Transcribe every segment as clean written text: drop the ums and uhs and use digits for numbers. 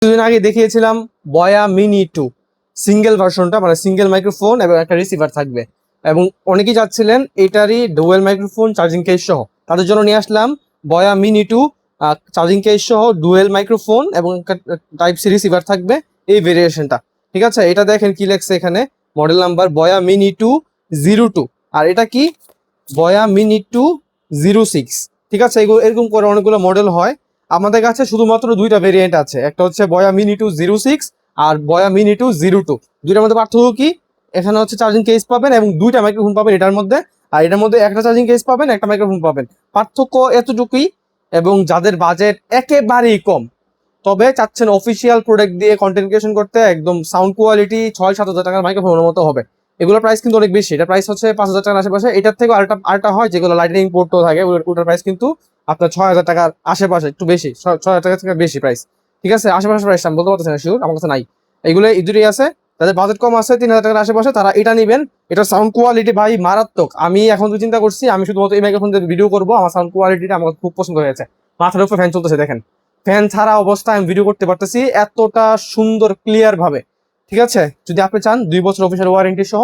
কিছুদিন আগে দেখিয়েছিলাম বয়া মিনি 2 সিঙ্গেল ভার্সনটা, মানে সিঙ্গেল মাইক্রোফোন এবং একটা রিসিভার থাকবে, এবং অনেকেই চাচ্ছিলেন এটারই ডুয়েল মাইক্রোফোন চার্জিং কেস সহ। তাদের জন্য নিয়ে আসলাম বয়া মিনি 2 চার্জিং কেস সহ ডুয়েল মাইক্রোফোন এবং টাইপ সি রিসিভার থাকবে, এই ভেরিয়েশনটা। ঠিক আছে, এটা দেখেন কি লেখছে এখানে, মডেল নাম্বার বয়া মিনি 202। আর এটা কি বয়া মিনি 206। ঠিক আছে, এরকম করে অনেকগুলো মডেল হয়। আমাদের কাছে শুধুমাত্র দুইটা ভেরিয়েন্ট আছে, একটা হচ্ছে বয়া মিনি 206 আর বয়া মিনি 202। দুইটার মধ্যে পার্থক্য কি, এখানে হচ্ছে চার্জিং কেস পাবেন এবং দুইটা মাইক্রোফোন পাবেন এটার মধ্যে, আর এটার মধ্যে একটা চার্জিং কেস পাবেন, একটা মাইক্রোফোন পাবেন। পার্থক্য এতটুকুই। এবং যাদের বাজেট একেবারেই কম, তবে চাচ্ছেন অফিসিয়াল প্রোডাক্ট দিয়ে কন্টেন্ট ক্রিয়েশন করতে, একদম সাউন্ড কোয়ালিটি 6-7 হাজার টাকার মাইক্রোফোনের মতো হবে। এগুলোর প্রাইস কিন্তু অনেক বেশি, এটা প্রাইস হচ্ছে 5 হাজার টাকার আশেপাশে। এটার থেকে আরেকটা হয় যেগুলো লাইটনিং পোর্টও থাকে, ওটার প্রাইস কিন্তু আপনার 6 হাজার টাকার আশেপাশে, একটু বেশি, 6 হাজার টাকা থেকে বেশি প্রাইস। ঠিক আছে, আশেপাশে প্রাইস আমি বলতে পারতেছি না শিওর, আমার কাছে নাই। এগুলো এই দুটোই আছে। যাদের বাজেট কম আছে 3 হাজার টাকার আশেপাশে, তারা এটা নিবেন। এটার সাউন্ড কোয়ালিটি ভাই মারাত্মক। আমি এখন তো চিন্তা করছি আমি শুধুমাত্র এই মাইক্রোফোন দিয়ে ভিডিও করবো, আমার সাউন্ড কোয়ালিটিটা আমার খুব পছন্দ হয়েছে। মাথার উপর ফ্যান চলতেছে দেখেন, ফ্যান ছাড়া অবস্থায় আমি ভিডিও করতে পারতেছি এতটা সুন্দর ক্লিয়ার ভাবে। ঠিক আছে, যদি আপনি চান 2 বছর অফিসিয়াল ওয়ারেন্টি সহ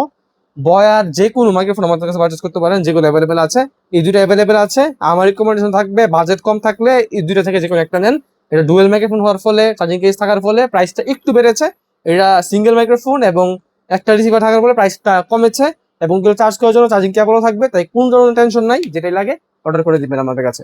বয়ার যে কোনো মাইক্রোফোন আমাদের কাছে পারচেস করতে পারেন, যেগুলো অ্যাভেলেবেল আছে। এই দুটো অ্যাভেলেবেল আছে। আমার রিকমেন্ডেশন থাকবে বাজেট কম থাকলে এই দুটো থেকে যে কোনো একটা নেন। এটা ডুয়েল মাইক্রোফোন হওয়ার ফলে, চার্জিং কেস থাকার ফলে প্রাইসটা একটু বেড়েছে। এটা সিঙ্গেল মাইক্রোফোন এবং একটা রিসিভার থাকার ফলে প্রাইসটা কমেছে, এবং চার্জ করার জন্য চার্জিং কেবলও থাকবে। তাই কোন ধরনের টেনশন নাই, যেটাই লাগে অর্ডার করে দিবেন আমাদের কাছে।